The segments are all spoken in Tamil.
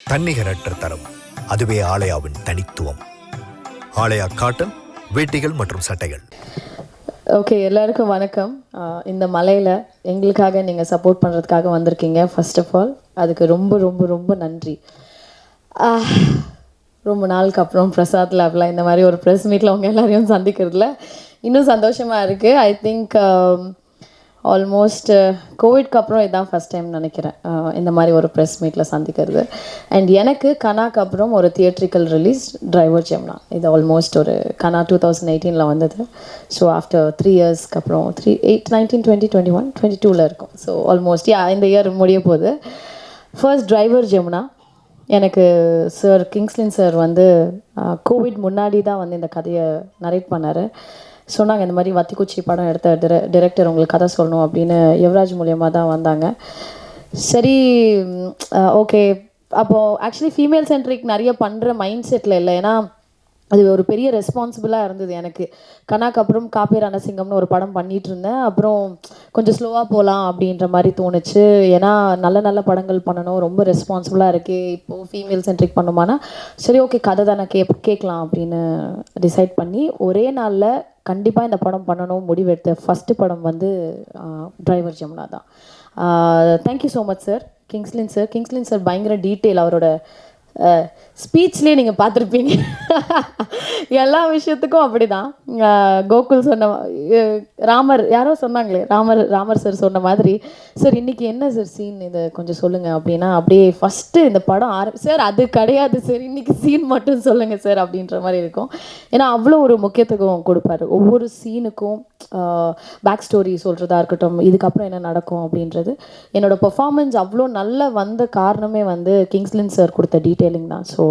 தன்னிகரற்ற தரம், அதுவே ஆலயாவின் தனித்துவம். ஆலயா காட்டன் வேட்டிகள் மற்றும் சட்டைகள். ஓகே, எல்லாருக்கும் வணக்கம். இந்த மலையில் எங்களுக்காக நீங்கள் சப்போர்ட் பண்ணுறதுக்காக வந்திருக்கீங்க. ஃபர்ஸ்ட் ஆஃப் ஆல் அதுக்கு ரொம்ப ரொம்ப ரொம்ப நன்றி. ரொம்ப நாளுக்கு அப்புறம் பிரசாத் லேப்ல இந்த மாதிரி ஒரு ப்ரெஸ் மீட்டில் அவங்க எல்லாரையும் சந்திக்கிறதுல இன்னும் சந்தோஷமாக இருக்குது. ஐ திங்க் ஆல்மோஸ்ட் கோவிட்க்கு அப்புறம் இதுதான் ஃபஸ்ட் டைம் நினைக்கிறேன் இந்த மாதிரி ஒரு ப்ரெஸ் மீட்டில் சந்திக்கிறது. அண்ட் எனக்கு கனாக்கு அப்புறம் ஒரு தியேட்ரிக்கல் ரிலீஸ் டிரைவர் ஜெம்னா. இது ஆல்மோஸ்ட் ஒரு கனா 2018 வந்தது. ஸோ ஆஃப்டர் 3 இயர்ஸ்க்கு அப்புறம் 8, 19, 20, 21, 22 இருக்கும். ஸோ ஆல்மோஸ்ட் இந்த இயர் முடிய போகுது. ஃபர்ஸ்ட் டிரைவர் ஜெம்னா எனக்கு சார் கிங்ஸ்லின் சார் வந்து கோவிட் முன்னாடி தான் வந்து இந்த கதையை நரேட் பண்ணார். சொன்னாங்க இந்த மாதிரி வத்திக்குச்சி படம் எடுத்த டிரெக்டர் உங்களுக்கு கதை சொல்லணும் அப்படின்னு யுவராஜ் மூலியமாக தான் வந்தாங்க. சரி, ஓகே. அப்போது ஆக்சுவலி ஃபீமேல் சென்ட்ரிக் நிறைய பண்ணுற மைண்ட் செட்டில் இல்லை. ஏன்னா அது ஒரு பெரிய ரெஸ்பான்சிபிளாக இருந்தது எனக்கு. கனாக்கு அப்புறம் காப்பே ரணசிங்கம்னு ஒரு படம் பண்ணிகிட்டு இருந்தேன். அப்புறம் கொஞ்சம் ஸ்லோவாக போகலாம் அப்படின்ற மாதிரி தோணுச்சு. ஏன்னா நல்ல நல்ல படங்கள் பண்ணணும், ரொம்ப ரெஸ்பான்சிபிளாக இருக்குது. இப்போது ஃபீமேல் சென்ட்ரிக் பண்ணுமானா சரி ஓகே கதை தானே கேட்கலாம் அப்படின்னு டிசைட் பண்ணி ஒரே நாளில் கண்டிப்பாக இந்த படம் பண்ணணும் முடிவெடுத்த ஃபஸ்ட்டு படம் வந்து டிரைவர் ஜெம்னா தான். Thank you so much sir. Kingslin sir பயங்கர டீட்டெயில். அவரோட ஸ்பீச்லேயே நீங்கள் பார்த்துருப்பீங்க. எல்லா விஷயத்துக்கும் அப்படி தான். கோகுல் சொன்ன ராமர் யாரோ சொன்னாங்களே, ராமர் சார் சொன்ன மாதிரி, சார் இன்றைக்கி என்ன சார் சீன் இதை கொஞ்சம் சொல்லுங்கள் அப்படின்னா அப்படியே ஃபஸ்ட்டு இந்த படம் சார் அது கிடையாது சார், இன்றைக்கி சீன் மட்டும் சொல்லுங்கள் சார் அப்படின்ற மாதிரி இருக்கும். ஏன்னா அவ்வளோ ஒரு முக்கியத்துவம் கொடுப்பாரு ஒவ்வொரு சீனுக்கும். பேக் ஸ்டோரி சொல்கிறதா இருக்கட்டும், இதுக்கப்புறம் என்ன நடக்கும் அப்படின்றது. என்னோடய பர்ஃபார்மன்ஸ் அவ்வளோ நல்லா வந்த காரணமே வந்து கிங்ஸ்லின் சார் கொடுத்த டீட்டெயிலிங் தான். ஸோ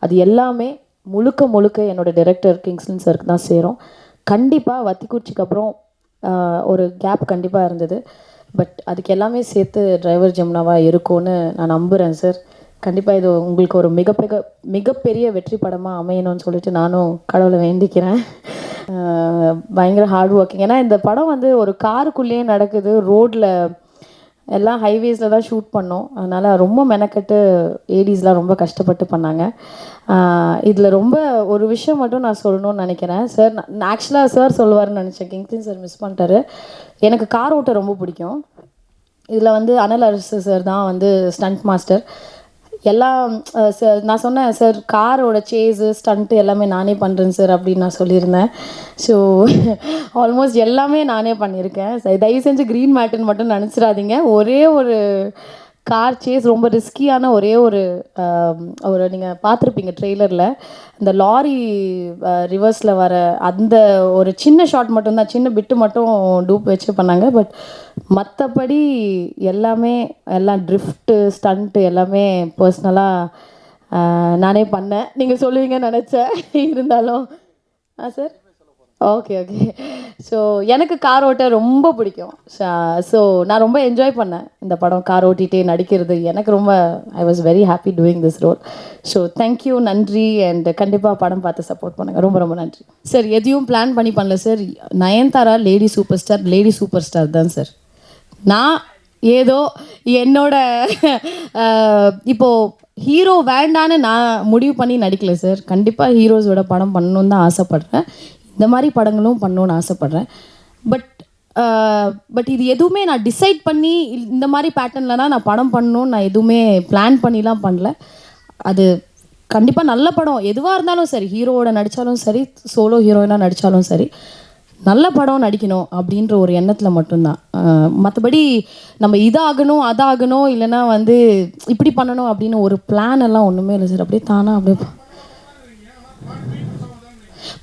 அது எல்லாமே முழுக்க என்னோடய டைரக்டர் கிங்ஸ்லின் சாருக்கு தான் சேரும். கண்டிப்பாக வத்திக்குச்சிக்கு அப்புறம் ஒரு கேப் கண்டிப்பாக இருந்தது. பட் அதுக்கு எல்லாமே சேர்த்து டிரைவர் ஜெம்னாவாக இருக்கும்னு நான் நம்புகிறேன் சார். கண்டிப்பாக இது உங்களுக்கு ஒரு மிகப்பெரிய வெற்றி படமாக அமையணும்னு சொல்லிட்டு நானும் கடவுளை வேண்டிக்கிறேன். பயங்கர ஹார்ட் ஒர்க்கிங். ஏன்னா இந்த படம் வந்து ஒரு காருக்குள்ளேயே நடக்குது, ரோட்டில் எல்லாம் ஹைவேஸில் தான் ஷூட் பண்ணோம். அதனால் ரொம்ப மெனக்கட்டு ஏடிஸ்லாம் ரொம்ப கஷ்டப்பட்டு பண்ணாங்க. இதில் ரொம்ப ஒரு விஷயம் மட்டும் நான் சொல்லணும்னு நினைக்கிறேன் சார். நான் ஆக்சுவலாக சார் சொல்லுவார்னு நினச்சேன், கிங்ஸ்லின் சார் மிஸ் பண்ணிட்டாரு. எனக்கு கார் ஓட்ட ரொம்ப பிடிக்கும். இதில் வந்து அனல் அரசு சார் தான் வந்து ஸ்டண்ட் மாஸ்டர். எல்லாம் சார் நான் சொன்னேன் சார் காரோட சேஸு ஸ்டண்ட்டு எல்லாமே நானே பண்ணுறேன் சார் அப்படின்னு நான் சொல்லியிருந்தேன். ஸோ ஆல்மோஸ்ட் எல்லாமே நானே பண்ணியிருக்கேன். தயவு செஞ்சு க்ரீன் மேட்டுன்னு மட்டும் நினச்சிடாதீங்க. ஒரே ஒரு கார் சேஸ் ரொம்ப ரிஸ்கியான ஒரே ஒரு நீங்கள் பார்த்துருப்பீங்க ட்ரெய்லரில், இந்த லாரி ரிவர்ஸில் வர அந்த ஒரு சின்ன ஷாட் மட்டும்தான், சின்ன பிட்டு மட்டும் டூப் வச்சு பண்ணாங்க. பட் மற்றபடி எல்லாம் ட்ரிஃப்ட்டு ஸ்டண்ட்டு எல்லாமே பர்சனலாக நானே பண்ணேன். நீங்கள் சொல்லுவீங்கன்னு நினச்சேன், இருந்தாலும் சார் ஓகே. ஸோ எனக்கு கார் ஓட்ட ரொம்ப பிடிக்கும். ஸோ நான் ரொம்ப என்ஜாய் பண்ணேன் இந்த படம். கார் ஓட்டிகிட்டே நடிக்கிறது எனக்கு ரொம்ப, I was very happy doing this role. So thank you, நன்றி. அண்ட் கண்டிப்பாக படம் பார்த்து சப்போர்ட் பண்ணுங்கள். ரொம்ப ரொம்ப நன்றி சார். எதையும் பிளான் பண்ணி பண்ணல sir. Nayanthara lady super star தான் சார். நான் ஏதோ என்னோட இப்போது ஹீரோ வேண்டான்னு நான் முடிவு பண்ணி நடிக்கல சார். கண்டிப்பாக ஹீரோஸோட படம் பண்ணணுன்னு தான் ஆசைப்பட்றேன். இந்த மாதிரி படங்களும் பண்ணணுன்னு ஆசைப்பட்றேன். பட் இது எதுவுமே நான் டிசைட் பண்ணி இந்த மாதிரி பேட்டர்ன்லனா நான் படம் பண்ணணுன்னு நான் எதுவுமே பிளான் பண்ணிலாம் பண்ணல. அது கண்டிப்பாக நல்ல படம் எதுவாக இருந்தாலும் சரி, ஹீரோவோட நடித்தாலும் சரி, சோலோ ஹீரோயினாக நடித்தாலும் சரி, நல்ல படம் நடிக்கணும் அப்படின்ற ஒரு எண்ணத்தில் மட்டும்தான். மற்றபடி நம்ம இதாகணும் அதாகணும் இல்லைன்னா வந்து இப்படி பண்ணணும் அப்படின்னு ஒரு பிளான் எல்லாம் ஒன்றுமே இல்லை சார். அப்படியே தானா அப்படியே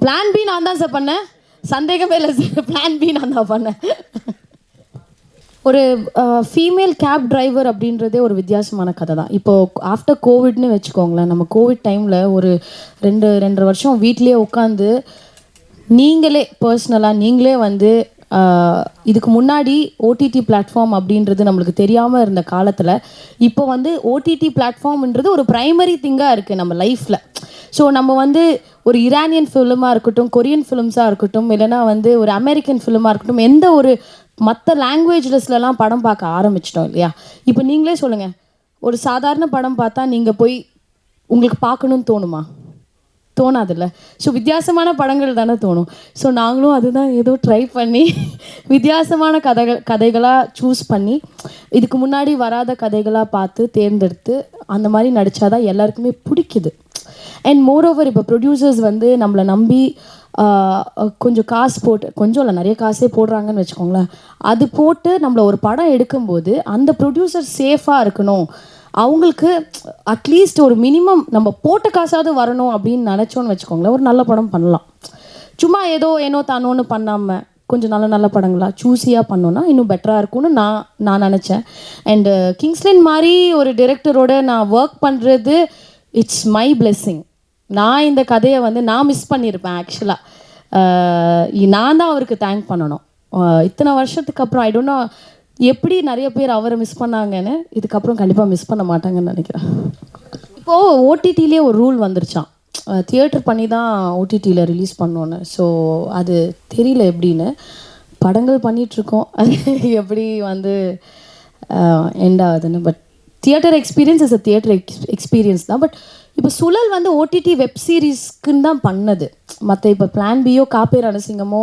பிளான் பி நான் தான் சார் பண்ணேன், சந்தேகமே இல்லை சார். பிளான் பி நான் தான் பண்ணேன். ஒரு ஃபீமேல் கேப் டிரைவர் அப்படின்றதே ஒரு வித்தியாசமான கதை தான். இப்போது ஆஃப்டர் கோவிட்னு வச்சுக்கோங்களேன். நம்ம கோவிட் டைமில் ஒரு 2.5 வருஷம் வீட்லேயே உட்காந்து நீங்களே பர்சனலாக நீங்களே வந்து இதுக்கு முன்னாடி ஓடிடி பிளாட்ஃபார்ம் அப்படின்றது நம்மளுக்கு தெரியாமல் இருந்த காலத்தில் இப்போ வந்து ஓடிடி பிளாட்ஃபார்ம்ன்றது ஒரு ப்ரைமரி திங்காக இருக்குது நம்ம லைஃப்பில். ஸோ நம்ம வந்து ஒரு ஈரானியன் ஃபிலிமாக இருக்கட்டும், கொரியன் ஃபிலிம்ஸாக இருக்கட்டும், இல்லைனா வந்து ஒரு அமெரிக்கன் ஃபிலிமாக இருக்கட்டும், எந்த ஒரு மற்ற லாங்குவேஜஸ்லலாம் படம் பார்க்க ஆரம்பிச்சிட்டோம் இல்லையா. இப்போ நீங்களே சொல்லுங்கள், ஒரு சாதாரண படம் பார்த்தா நீங்கள் போய் உங்களுக்கு பார்க்கணுன்னு தோணுமா? தோணாதுல்ல. ஸோ வித்தியாசமான படங்கள் தானே தோணும். ஸோ நாங்களும் அதுதான் ஏதோ ட்ரை பண்ணி வித்தியாசமான கதைகளாக சூஸ் பண்ணி இதுக்கு முன்னாடி வராத கதைகளாக பார்த்து தேர்ந்தெடுத்து அந்த மாதிரி நடித்தாதான் எல்லாருக்குமே பிடிக்குது. அண்ட் மோரோவர் இப்போ ப்ரொடியூசர்ஸ் வந்து நம்மளை நம்பி கொஞ்சம் காசு போட்டு, கொஞ்சம் இல்லை நிறைய காசே போடுறாங்கன்னு வச்சுக்கோங்களேன். அது போட்டு நம்மளை ஒரு படம் எடுக்கும்போது அந்த ப்ரொடியூசர் சேஃபாக இருக்கணும், அவங்களுக்கு அட்லீஸ்ட் ஒரு மினிமம் நம்ம போட்ட காசாவது வரணும் அப்படின்னு நினச்சோன்னு வச்சுக்கோங்களேன், ஒரு நல்ல படம் பண்ணலாம். சும்மா ஏனோ தானோன்னு பண்ணாமல் கொஞ்சம் நல்ல நல்ல படங்களாக சூஸியாக பண்ணோன்னா இன்னும் பெட்டராக இருக்கும்னு நான் நினச்சேன். அண்டு கிங்ஸ்லேண்ட் மாதிரி ஒரு டிரெக்டரோட நான் ஒர்க் பண்ணுறது இட்ஸ் மை பிளெஸ்ஸிங். நான் இந்த கதையை வந்து நான் மிஸ் பண்ணியிருப்பேன் ஆக்சுவலாக. நான் தான் அவருக்கு தேங்க் பண்ணணும். இத்தனை வருஷத்துக்கு அப்புறம் ஐ டோன்ட் நோ எப்படி நிறைய பேர் அவரை மிஸ் பண்ணாங்கன்னு, இதுக்கப்புறம் கண்டிப்பாக மிஸ் பண்ண மாட்டாங்கன்னு நினைக்கிறேன். இப்போது ஓடிடிலே ஒரு ரூல் வந்துருச்சான், தியேட்டர் பண்ணி தான் ஓடிடியில் ரிலீஸ் பண்ணோன்னு. ஸோ அது தெரியல எப்படின்னு. படங்கள் பண்ணிகிட்ருக்கோம், அது எப்படி வந்து எண்ட் ஆகுதுன்னு. But theatre experience is a theatre experience தான். பட் இப்போ சுழல் வந்து ஓடிடி வெப் சீரிஸ்க்குன்னு தான் பண்ணது. மற்ற இப்போ பிளான் பியோ, காப்பே ரணசிங்கமோ,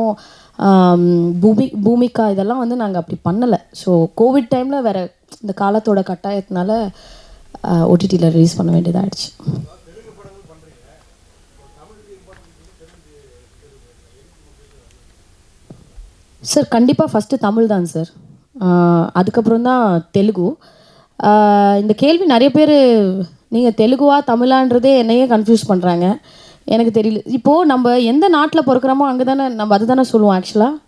பூமிகா இதெல்லாம் வந்து நாங்கள் அப்படி பண்ணலை. ஸோ கோவிட் டைமில் வேறு இந்த காலத்தோட கட்டாயத்தினால ஓடிடியில் ரிலீஸ் பண்ண வேண்டியதாகிடுச்சு. சார் கண்டிப்பாக ஃபஸ்ட்டு தமிழ் தான் சார், அதுக்கப்புறம் தான் தெலுங்கு. இந்த கேள்வி நிறைய பேர் நீங்கள் தெலுங்குவா தமிழான்றதே என்னையே கன்ஃபியூஸ் பண்ணுறாங்க, எனக்கு தெரியல. இப்போது நம்ம எந்த நாட்டில் பிறக்கிறோமோ அங்கே தானே நம்ம அது தானே சொல்லுவோம் ஆக்சுவலாக.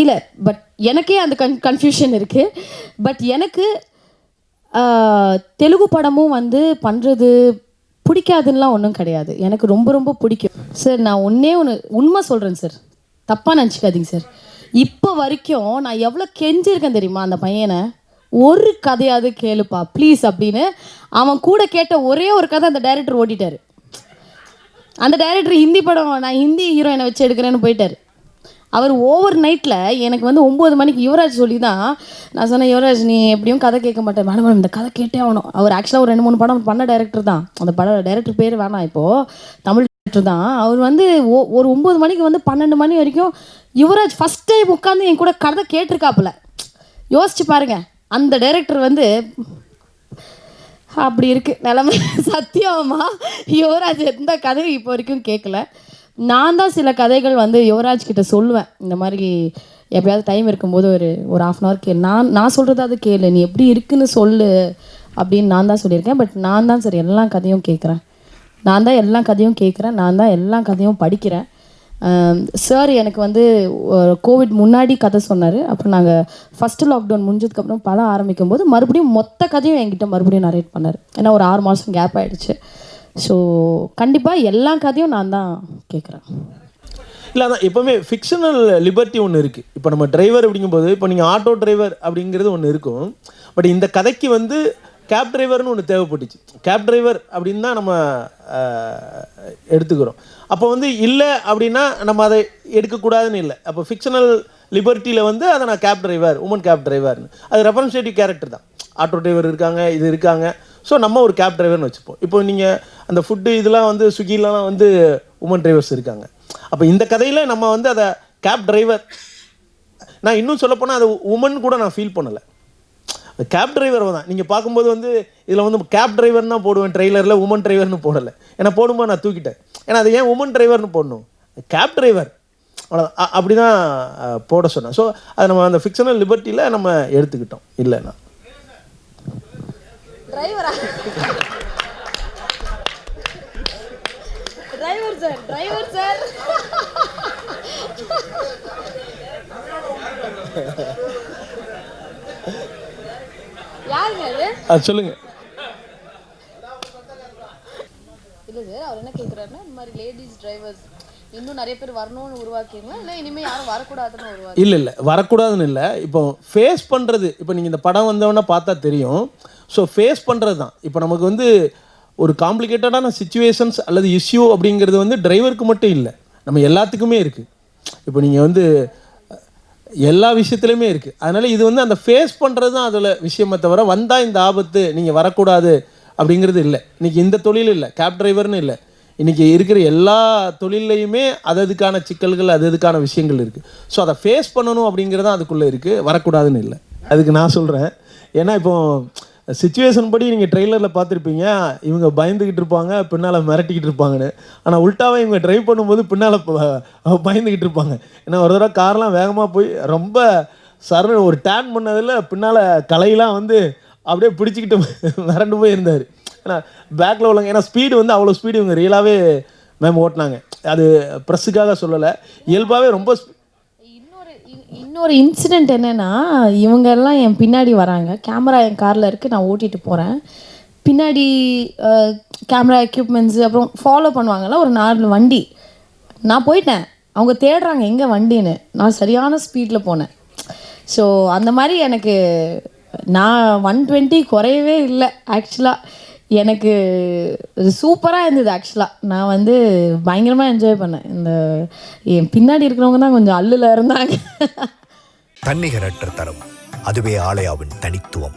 இல்லை, பட் எனக்கே அந்த கன்ஃபியூஷன் இருக்குது. பட் எனக்கு தெலுங்கு படமும் வந்து பண்ணுறது பிடிக்காதுன்னெலாம் ஒன்றும் கிடையாது, எனக்கு ரொம்ப ரொம்ப பிடிக்கும் சார். நான் உண்மை சொல்கிறேன் சார், தப்பாக நினச்சிக்காதீங்க சார். இப்போ வரைக்கும் நான் எவ்வளோ கெஞ்சிருக்கேன் தெரியுமா அந்த பையனை, ஒரு கதையாவது கேளுப்பா ப்ளீஸ் அப்படின்னு. அவன் கூட கேட்ட ஒரே ஒரு கதை அந்த டைரக்டர் ஓட்டிட்டார். அந்த டைரக்டர் ஹிந்தி படம், நான் ஹிந்தி ஹீரோயினை வச்சு எடுக்கிறேன்னு போயிட்டார். அவர் ஓவர் நைட்டில் எனக்கு வந்து 9 மணிக்கு யுவராஜ் சொல்லி தான் நான் சொன்னேன், யுவராஜ் நீ எப்படியும் கதை கேட்க மாட்டேன், மேடம் இந்த கதை கேட்டே ஆகணும். அவர் ஆக்சுவலாக ஒரு 2-3 படம் பண்ண டைரக்டர் தான், அந்த டைரக்டர் பேர் வேணாம், இப்போது தமிழ் டைரக்டர் தான். அவர் வந்து ஒரு 9 மணிக்கு வந்து 12 மணி வரைக்கும் யுவராஜ் ஃபஸ்ட் டைம் உட்காந்து என் கூட கதை கேட்டிருக்காப்புல. யோசிச்சு பாருங்க, அந்த டைரக்டர் வந்து அப்படி இருக்குது நிலமை. சத்தியமா யுவராஜ் எந்த கதையும் இப்போ வரைக்கும் கேட்கல. நான் தான் சில கதைகள் வந்து யுவராஜ் கிட்ட சொல்லுவேன், இந்த மாதிரி எப்பயாவது டைம் இருக்கும்போது ஒரு ½ hour கேளு, நான் சொல்கிறதாவது கேளு, நீ எப்படி இருக்குன்னு சொல்லு அப்படின்னு நான் தான் சொல்லியிருக்கேன். பட் நான் தான் சார் எல்லா கதையும் கேட்குறேன், நான் தான் எல்லா கதையும் கேட்குறேன், நான் தான் எல்லா கதையும் படிக்கிறேன். சார் எனக்கு வந்து கோவிட் முன்னாடி கதை சொன்னார். அப்புறம் நாங்கள் ஃபஸ்ட்டு லாக்டவுன் முடிஞ்சதுக்கப்புறம் படம் ஆரம்பிக்கும் போது மறுபடியும் மொத்த கதையும் என்கிட்ட மறுபடியும் நரேட் பண்ணார். ஏன்னா ஒரு 6 மாதம் கேப் ஆகிடுச்சு. ஸோ கண்டிப்பாக எல்லா கதையும் நான் தான் கேட்குறேன். இல்லை அதான் எப்போவுமே ஃபிக்ஷனல் லிபர்ட்டி ஒன்று இருக்குது. இப்போ நம்ம டிரைவர் அப்படிங்கும்போது, இப்போ நீங்கள் ஆட்டோ டிரைவர் அப்படிங்கிறது ஒன்று இருக்கும். பட் இந்த கதைக்கு வந்து கேப் டிரைவர்னு ஒன்று தேவைப்பட்டுச்சு. கேப் டிரைவர் அப்படின்னு தான் நம்ம எடுத்துக்கிறோம். அப்போ வந்து இல்லை அப்படின்னா நம்ம அதை எடுக்கக்கூடாதுன்னு இல்லை. அப்போ ஃபிக்ஷனல் லிபர்ட்டியில் வந்து அதை நான் கேப் டிரைவர், உமன் கேப் டிரைவர்னு, அது ரெப்ரசன்டேட்டிவ் கேரக்டர் தான். ஆட்டோ டிரைவர் இருக்காங்க, இது இருக்காங்க, ஸோ நம்ம ஒரு கேப் டிரைவர்னு வச்சுப்போம். இப்போ நீங்கள் அந்த ஃபுட்டு இதெல்லாம் வந்து ஸ்விக்கிலலாம் வந்து உமன் டிரைவர்ஸ் இருக்காங்க. அப்போ இந்த கதையில் நம்ம வந்து அதை கேப் டிரைவர், நான் இன்னும் சொல்லப்போனால் அது உமன் கூட நான் ஃபீல் பண்ணலை, கேப் டிரைவர் தான். நீங்கள் பார்க்கும்போது வந்து இதில் வந்து கேப் டிரைவர் தான் போடுவேன் ட்ரெய்லரில், உமன் டிரைவர்னு போடலை. ஏன்னா போடும்போது நான் தூக்கிட்டேன், ஏன்னா அது ஏன் உமன் டிரைவர்னு போடணும், கேப் டிரைவர் அவ்வளோ அப்படி தான் போட சொன்னேன். ஸோ அதை நம்ம அந்த ஃபிக்ஷனல் லிபர்ட்டியில் நம்ம எடுத்துக்கிட்டோம். இல்லைண்ணா டிரைவரா டிரைவர் சார் யாருங்க அது சொல்லுங்க. இல்லை சார், அவர் என்ன கேட்குறாருன்னா, இந்த மாதிரி லேடிஸ் டிரைவர்ஸ் இன்னும் நிறைய பேர் வரணும்னு உருவாக்கிங்களா, இல்லை இனிமேல் யாரும் வரக்கூடாதுன்னு உருவாக்கி? இல்லை வரக்கூடாதுன்னு இல்லை, இப்போ ஃபேஸ் பண்ணுறது. இப்போ நீங்கள் இந்த படம் வந்தவொன்னே பார்த்தா தெரியும். ஸோ ஃபேஸ் பண்ணுறது தான். இப்போ நமக்கு வந்து ஒரு காம்ப்ளிகேட்டடான சிச்சுவேஷன்ஸ் அல்லது இஷ்யூ அப்படிங்கிறது வந்து டிரைவருக்கு மட்டும் இல்லை, நம்ம எல்லாத்துக்குமே இருக்குது. இப்போ நீங்கள் வந்து எல்லா விஷயத்துலையுமே இருக்குது. அதனால் இது வந்து அந்த ஃபேஸ் பண்ணுறது தான் அதில் விஷயமே தவிர வந்தால் இந்த ஆபத்து நீங்கள் வரக்கூடாது அப்படிங்கிறது இல்லை. இன்றைக்கி இந்த தொழில் இல்லை, கேப் டிரைவர்னு இல்லை, இன்றைக்கி இருக்கிற எல்லா தொழில்லையுமே அதுக்கான சிக்கல்கள் அதுக்கான விஷயங்கள் இருக்குது. ஸோ அதை ஃபேஸ் பண்ணணும் அப்படிங்கிறது தான் அதுக்குள்ளே இருக்குது, வரக்கூடாதுன்னு இல்லை. அதுக்கு நான் சொல்கிறேன், ஏன்னா இப்போது சிச்சுவேஷன் படி நீங்கள் ட்ரெய்லரில் பார்த்துருப்பீங்க, இவங்க பயந்துக்கிட்டு இருப்பாங்க, பின்னால் மிரட்டிக்கிட்டு இருப்பாங்கன்னு. ஆனால் உல்ட்டாவே இவங்க ட்ரைவ் பண்ணும்போது பின்னால் பயந்துக்கிட்டு இருப்பாங்க. ஏன்னா ஒரு தடவை கார்லாம் வேகமாக போய் ரொம்ப சரண ஒரு டேன் பண்ணதில் பின்னால் கலையெல்லாம் வந்து அப்படியே பிடிச்சிக்கிட்டு மிரண்டு போய் இருந்தார். ஏன்னா பேக்கில் உள்ளவங்க, ஏன்னா ஸ்பீடு வந்து அவ்வளோ ஸ்பீடு இவங்க ரியலாகவே மேம் ஓட்டினாங்க. அது ப்ரெஸ்ஸுக்காக சொல்லலை, இயல்பாகவே ரொம்ப இன்னொரு இன்சிடெண்ட் என்னென்னா, இவங்கெல்லாம் என் பின்னாடி வராங்க, கேமரா என் காரில் இருக்குது, நான் ஓட்டிகிட்டு போகிறேன். பின்னாடி கேமரா எக்யூப்மெண்ட்ஸு அப்புறம் ஃபாலோ பண்ணுவாங்கல்ல ஒரு 4 வண்டி. நான் போயிட்டேன், அவங்க தேடுறாங்க எங்கே வண்டின்னு. நான் சரியான ஸ்பீடில் போனேன். ஸோ அந்த மாதிரி எனக்கு நான் 120 குறையவே இல்லை ஆக்சுவலாக. எனக்கு இது சூப்பராக இருந்தது ஆக்சுவலாக. நான் வந்து பயங்கரமாக என்ஜாய் பண்ணேன். இந்த என் பின்னாடி இருக்கிறவங்க தான் கொஞ்சம் அல்லில் இருந்தாங்க. தன்னிகரற்ற தரம், அதுவே ஆலயாவின் தனித்துவம்.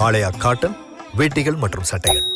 ஆலயா காட்டன் வேட்டிகள் மற்றும் சட்டைகள்.